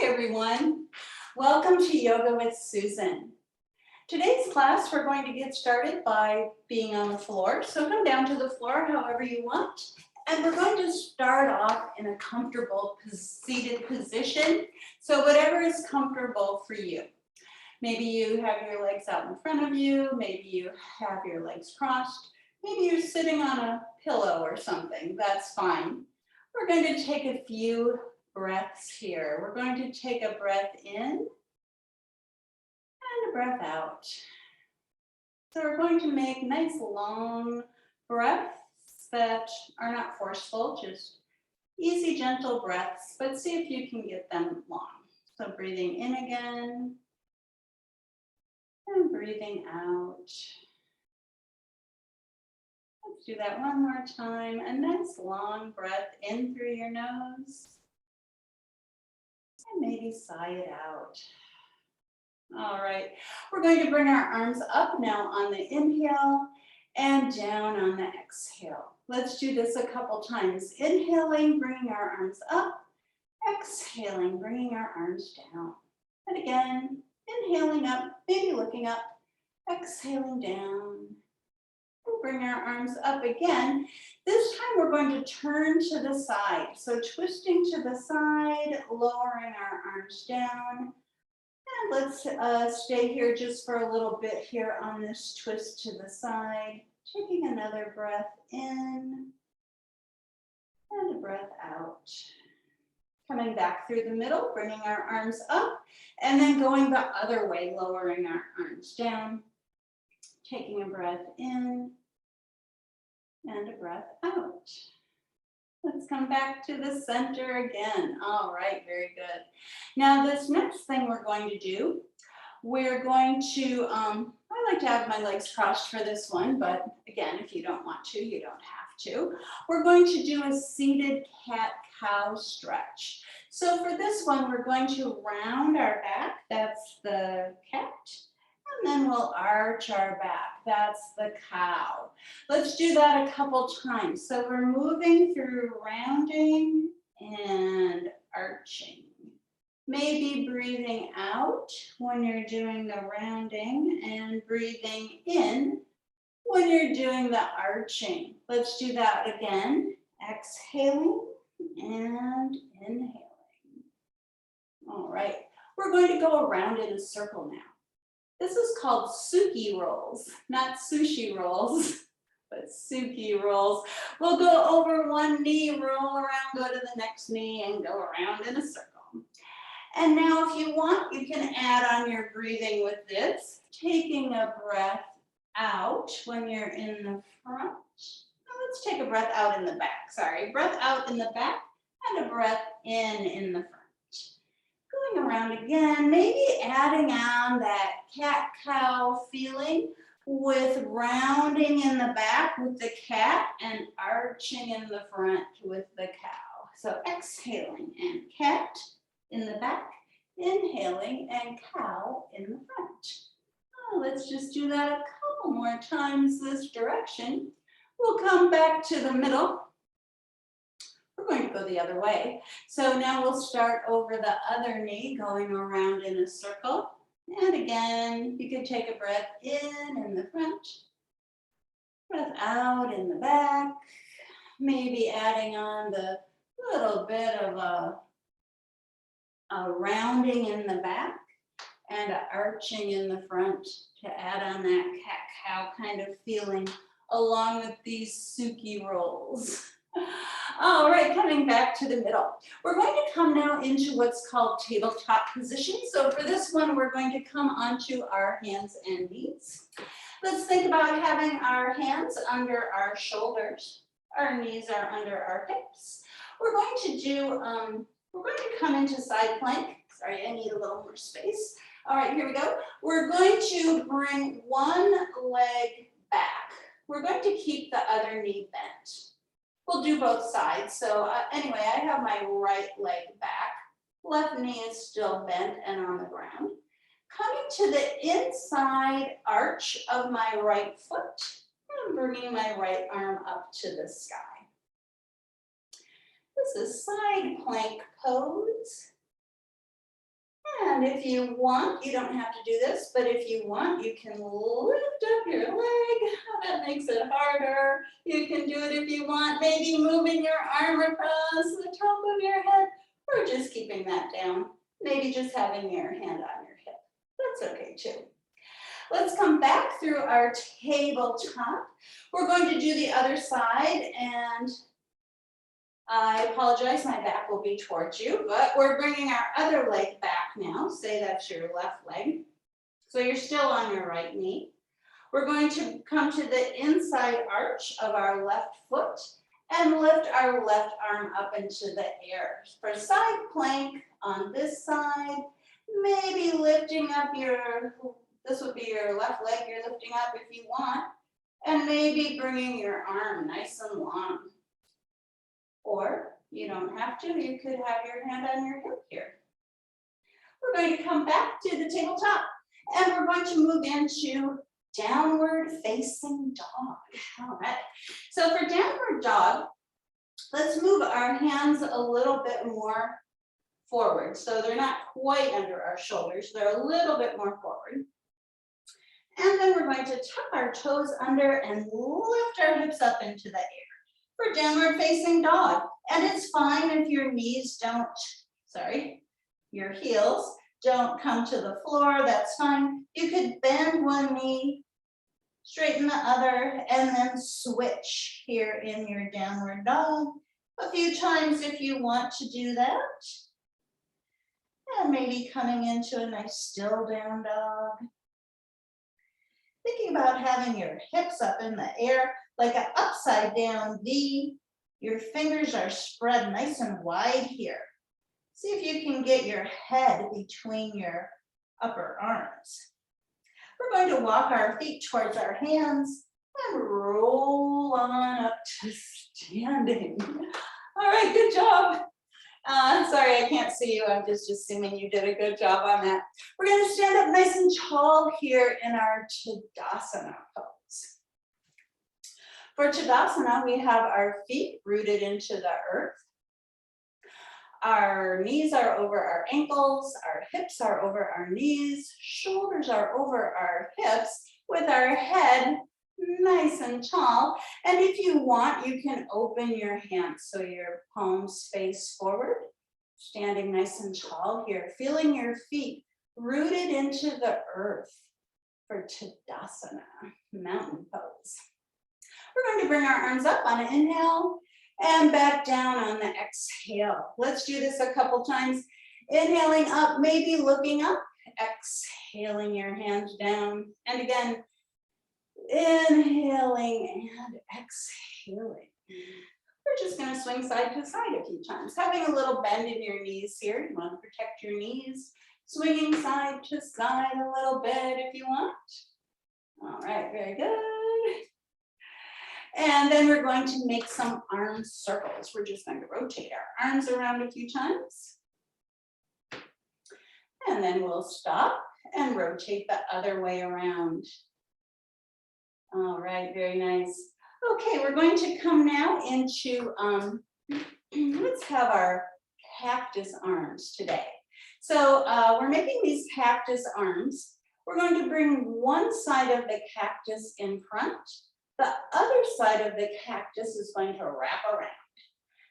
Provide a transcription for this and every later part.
everyone. Welcome to Yoga with Susan. Today's class, we're going to get started by being on the floor. So come down to the floor however you want. And we're going to start off in a comfortable seated position. So whatever is comfortable for you. Maybe you have your legs out in front of you. Maybe you have your legs crossed. Maybe you're sitting on a pillow or something. That's fine. We're going to take a few breaths here. We're going to take a breath in and a breath out. So we're going to make nice long breaths that are not forceful, just easy, gentle breaths, but see if you can get them long. So breathing in again and breathing out. Let's do that one more time. A nice long breath in through your nose. And maybe sigh it out. All right, we're going to bring our arms up now on the inhale and down on the exhale. Let's do this a couple times. Inhaling, bringing our arms up. Exhaling, bringing our arms down. And again, inhaling up, maybe looking up. Exhaling down. We'll bring our arms up again. This time we're going to turn to the side. So twisting to the side, lowering our arms down. And let's stay here just for a little bit here on this twist to the side. Taking another breath in and a breath out. Coming back through the middle, bringing our arms up, and then going the other way, lowering our arms down. Taking a breath in and a breath out. Let's come back to the center again. All right, very good. Now this next thing we're going to do, we're going to, I like to have my legs crossed for this one, but again, if you don't want to, you don't have to. We're going to do a seated cat-cow stretch. So for this one, we're going to round our back, that's the cat. And then we'll arch our back. That's the cow. Let's do that a couple times. So we're moving through rounding and arching. Maybe breathing out when you're doing the rounding and breathing in when you're doing the arching. Let's do that again. Exhaling and inhaling. All right. We're going to go around in a circle now. This is called Tsuki Rolls, not sushi rolls, but Tsuki Rolls. We'll go over one knee, roll around, go to the next knee, and go around in a circle. And now if you want, you can add on your breathing with this, taking a breath out when you're in the front. Now let's take a breath out in the back, sorry. Breath out in the back and a breath in the front. Going around again, maybe adding on that cat-cow feeling with rounding in the back with the cat and arching in the front with the cow. So exhaling and cat in the back, inhaling and cow in the front. Oh, let's just do that a couple more times this direction. We'll come back to the middle. We're going to go the other way. So now we'll start over the other knee, going around in a circle. And again, you can take a breath in the front, breath out in the back, maybe adding on the little bit of a rounding in the back and a arching in the front to add on that cat-cow kind of feeling along with these Tsuki rolls. All right, coming back to the middle. We're going to come now into what's called tabletop position. So for this one, we're going to come onto our hands and knees. Let's think about having our hands under our shoulders. Our knees are under our hips. We're going to come into side plank. Sorry, I need a little more space. All right, here we go. We're going to bring one leg back. We're going to keep the other knee bent. We'll do both sides. So anyway, I have my right leg back. Left knee is still bent and on the ground. Coming to the inside arch of my right foot and bringing my right arm up to the sky. This is side plank pose. And if you want, you don't have to do this, but if you want, you can lift up your leg. That makes it harder. You can do it if you want, maybe moving your arm across the top of your head, or just keeping that down. Maybe just having your hand on your hip. That's okay too. Let's come back through our tabletop. We're going to do the other side, and I apologize, my back will be towards you, but we're bringing our other leg back now. Say that's your left leg. So you're still on your right knee. We're going to come to the inside arch of our left foot and lift our left arm up into the air. For side plank on this side, maybe lifting up this would be your left leg you're lifting up if you want, and maybe bringing your arm nice and long. Or you don't have to, you could have your hand on your hip here. We're going to come back to the tabletop and we're going to move into downward facing dog. All right, so for downward dog, let's move our hands a little bit more forward. So they're not quite under our shoulders, they're a little bit more forward. And then we're going to tuck our toes under and lift our hips up into the air for downward facing dog. And it's fine if your knees don't, your heels don't come to the floor, that's fine. You could bend one knee, straighten the other, and then switch here in your downward dog a few times if you want to do that. And maybe coming into a nice still down dog. Thinking about having your hips up in the air like an upside down V. Your fingers are spread nice and wide here. See if you can get your head between your upper arms. We're going to walk our feet towards our hands and roll on up to standing. All right, good job. Sorry, I can't see you. I'm just assuming you did a good job on that. We're going to stand up nice and tall here in our Chadasana pose. For Chadasana, we have our feet rooted into the earth. Our knees are over our ankles, our hips are over our knees, shoulders are over our hips, with our head nice and tall. And if you want, you can open your hands so your palms face forward, standing nice and tall here, feeling your feet rooted into the earth for Tadasana, mountain pose. We're going to bring our arms up on an inhale and back down on the exhale. Let's do this a couple times. Inhaling up, maybe looking up, exhaling your hands down. And again, inhaling and exhaling. We're just going to swing side to side a few times, having a little bend in your knees here. You want to protect your knees, swinging side to side a little bit if you want. All right, very good. And then we're going to make some arm circles. We're just going to rotate our arms around a few times. And then we'll stop and rotate the other way around. All right, very nice. Okay, we're going to come now into, let's have our cactus arms today. So we're making these cactus arms. We're going to bring one side of the cactus in front. The other side of the cactus is going to wrap around.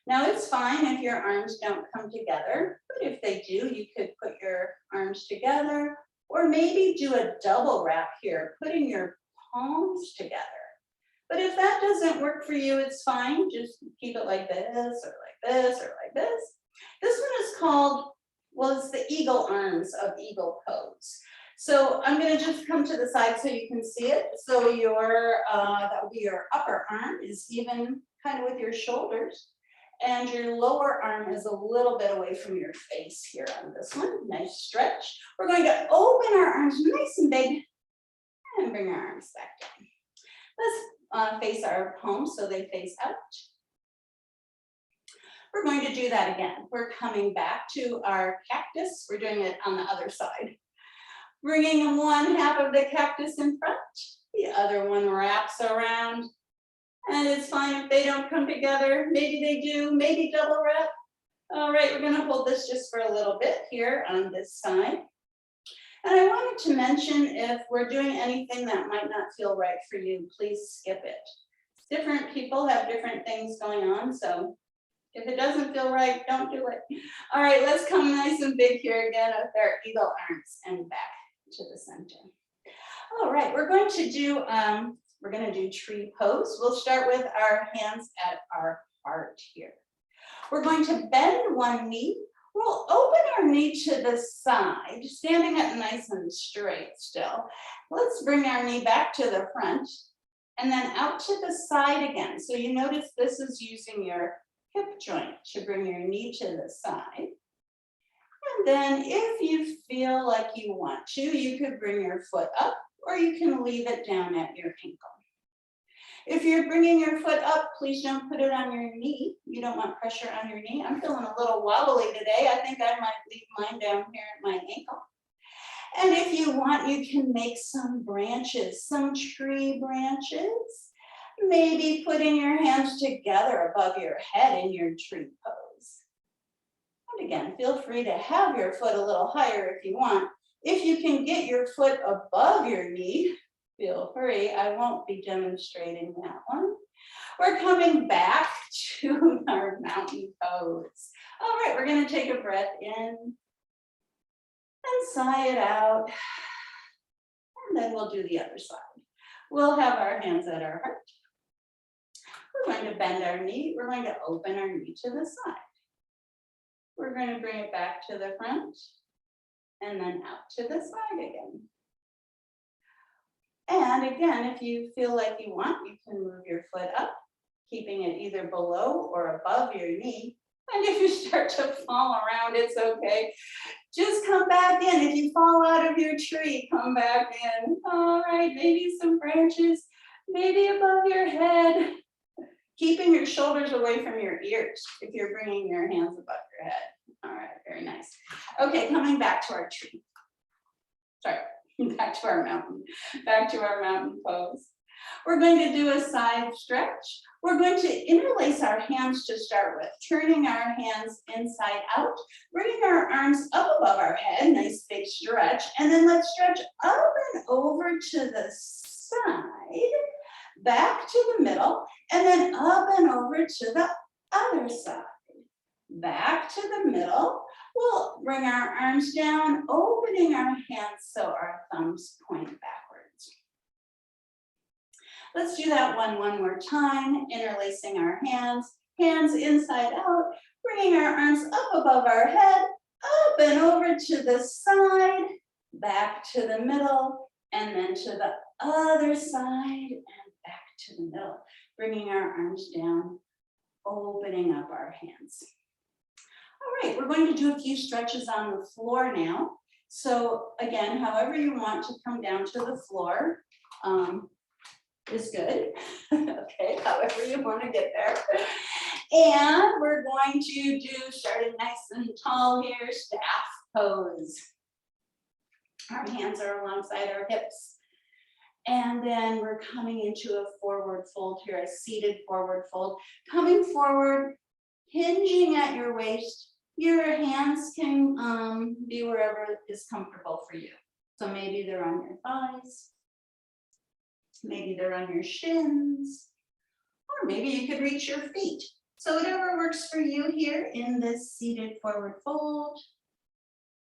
Now it's fine if your arms don't come together, but if they do, you could put your arms together or maybe do a double wrap here, putting your palms together. But if that doesn't work for you, it's fine. Just keep it like this or like this or like this. This one is called, well, it's the eagle arms of eagle pose. So I'm going to just come to the side so you can see it. So your, that would be your upper arm is even kind of with your shoulders. And your lower arm is a little bit away from your face here on this one. Nice stretch. We're going to open our arms nice and big and bring our arms back down. Let's face our palms so they face out. We're going to do that again. We're coming back to our cactus. We're doing it on the other side. Bringing one half of the cactus in front, the other one wraps around. And it's fine if they don't come together. Maybe they do, maybe double wrap. All right, we're gonna hold this just for a little bit here on this side. And I wanted to mention, if we're doing anything that might not feel right for you, please skip it. Different people have different things going on, so if it doesn't feel right, don't do it. All right, let's come nice and big here again with our eagle arms and back to the center. All right, we're going to do tree pose. We'll start with our hands at our heart here. We're going to bend one knee. We'll open our knee to the side, standing up nice and straight still. Let's bring our knee back to the front and then out to the side again. So you notice this is using your hip joint to bring your knee to the side. And then if you feel like you want to, you could bring your foot up or you can leave it down at your ankle. If you're bringing your foot up, please don't put it on your knee. You don't want pressure on your knee. I'm feeling a little wobbly today. I think I might leave mine down here at my ankle. And if you want, you can make some branches, some tree branches. Maybe putting your hands together above your head in your tree pose. And again, feel free to have your foot a little higher if you want. If you can get your foot above your knee, feel free. I won't be demonstrating that one. We're coming back to our mountain pose. All right, we're going to take a breath in and sigh it out. And then we'll do the other side. We'll have our hands at our heart. We're going to bend our knee. We're going to open our knee to the side. We're going to bring it back to the front and then out to the side again. And again, if you feel like you want, you can move your foot up, keeping it either below or above your knee. And if you start to fall around, it's okay. Just come back in. If you fall out of your tree, come back in. All right, maybe some branches, maybe above your head. Keeping your shoulders away from your ears if you're bringing your hands above your head. All right, very nice. Okay, coming back to our tree. Sorry. Back to our mountain pose. We're going to do a side stretch. We're going to interlace our hands to start with, turning our hands inside out, bringing our arms up above our head, nice big stretch, and then let's stretch up and over to the side, back to the middle, and then up and over to the other side. Back to the middle. We'll bring our arms down, opening our hands so our thumbs point backwards. Let's do that one more time, interlacing our hands inside out, bringing our arms up above our head, up and over to the side, back to the middle, and then to the other side and back to the middle, bringing our arms down, opening up our hands. All right, we're going to do a few stretches on the floor now. So again, however you want to come down to the floor is good. Okay, however you want to get there. And we're going to do, starting nice and tall here, staff pose. Our hands are alongside our hips. And then we're coming into a forward fold here, a seated forward fold. Coming forward, hinging at your waist. Your hands can be wherever is comfortable for you. So maybe they're on your thighs, maybe they're on your shins, or maybe you could reach your feet. So whatever works for you here in this seated forward fold.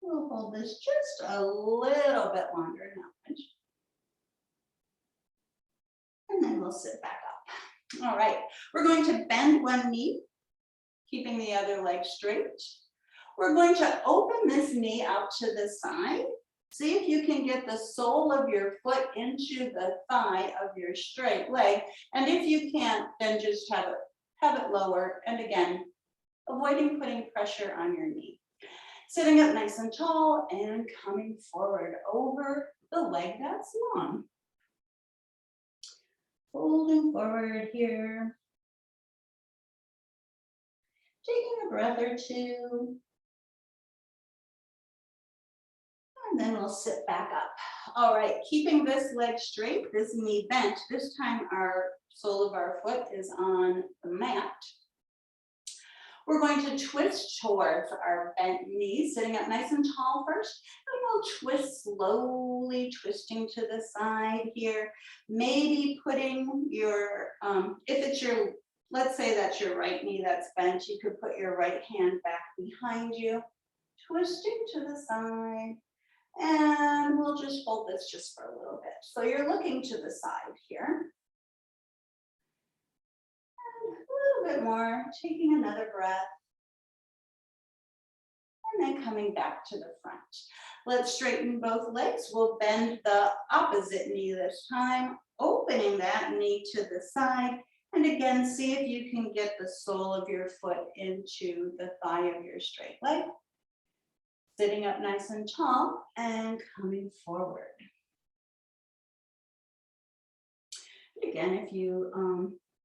We'll hold this just a little bit longer, not much. And then we'll sit back up. All right, we're going to bend one knee, keeping the other leg straight. We're going to open this knee out to the side. See if you can get the sole of your foot into the thigh of your straight leg. And if you can't, then just have it lower. And again, avoiding putting pressure on your knee. Sitting up nice and tall and coming forward over the leg that's long. Folding forward here. Taking a breath or two. And then we'll sit back up. All right, keeping this leg straight, this knee bent. This time our sole of our foot is on the mat. We're going to twist towards our bent knees, sitting up nice and tall first. And we'll twist slowly, twisting to the side here. Maybe putting your, if it's your, let's say that's your right knee that's bent, you could put your right hand back behind you, twisting to the side. And we'll just hold this just for a little bit. So you're looking to the side here. And a little bit more, taking another breath. And then coming back to the front. Let's straighten both legs. We'll bend the opposite knee this time, opening that knee to the side. And again, see if you can get the sole of your foot into the thigh of your straight leg. Sitting up nice and tall and coming forward. And again, if you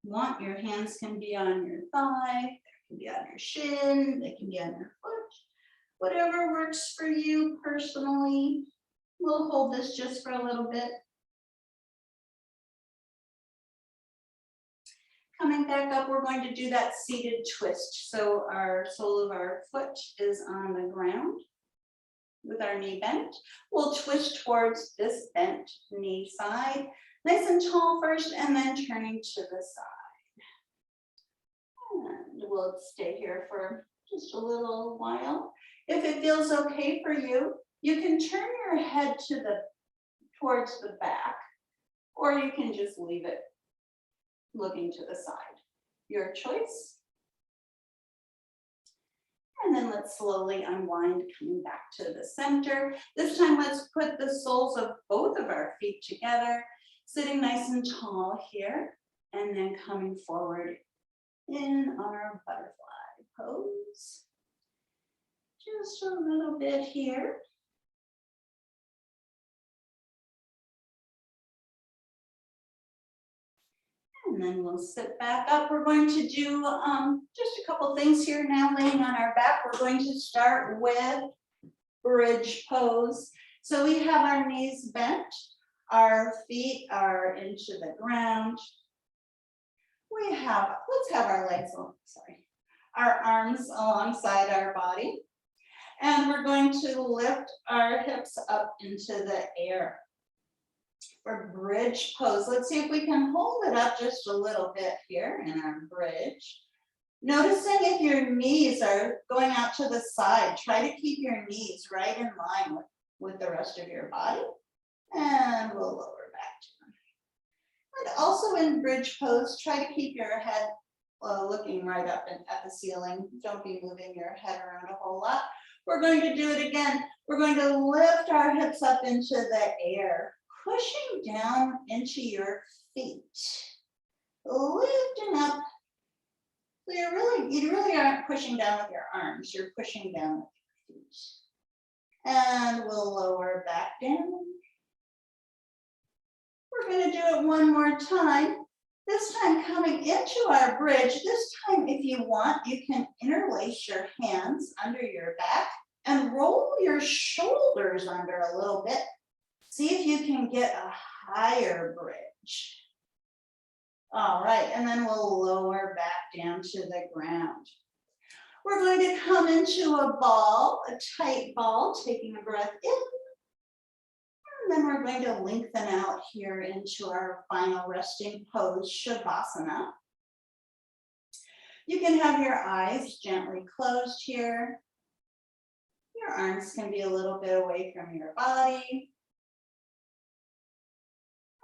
want, your hands can be on your thigh, they can be on your shin, they can be on your foot. Whatever works for you personally. We'll hold this just for a little bit. Coming back up, we're going to do that seated twist. So our sole of our foot is on the ground with our knee bent. We'll twist towards this bent knee side, nice and tall first, and then turning to the side. And we'll stay here for just a little while. If it feels okay for you, you can turn your head towards the back, or you can just leave it looking to the side. Your choice. And then let's slowly unwind, coming back to the center. This time, let's put the soles of both of our feet together, sitting nice and tall here, and then coming forward in our butterfly pose. Just a little bit here. And then we'll sit back up. We're going to do just a couple things here now, laying on our back. We're going to start with bridge pose. So we have our knees bent, our feet are into the ground. Let's have our legs, our arms alongside our body. And we're going to lift our hips up into the air. For bridge pose, let's see if we can hold it up just a little bit here in our bridge. Noticing if your knees are going out to the side, try to keep your knees right in line with the rest of your body. And we'll lower back to them. And also in bridge pose, try to keep your head looking right up at the ceiling. Don't be moving your head around a whole lot. We're going to do it again. We're going to lift our hips up into the air, pushing down into your feet, lifting up. So you really aren't pushing down with your arms, you're pushing down with your feet. And we'll lower back down. We're going to do it one more time. This time coming into our bridge. This time, if you want, you can interlace your hands under your back and roll your shoulders under a little bit. See if you can get a higher bridge. All right, and then we'll lower back down to the ground. We're going to come into a ball, a tight ball, taking a breath in. And then we're going to lengthen out here into our final resting pose, Shavasana. You can have your eyes gently closed here. Your arms can be a little bit away from your body.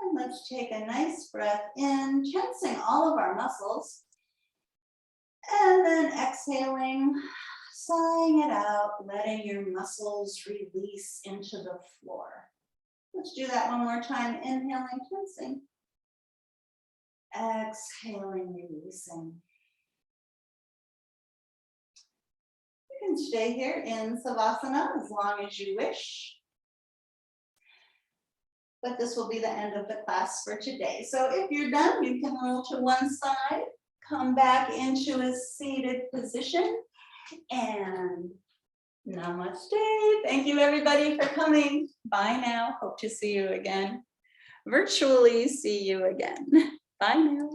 And let's take a nice breath in, tensing all of our muscles. And then exhaling, sighing it out, letting your muscles release into the floor. Let's do that one more time. Inhaling, tensing. Exhaling, releasing. You can stay here in Shavasana as long as you wish. But this will be the end of the class for today. So if you're done, you can roll to one side, come back into a seated position, and namaste. Thank you everybody for coming. Bye now. Hope to see you again. Virtually see you again. Bye now.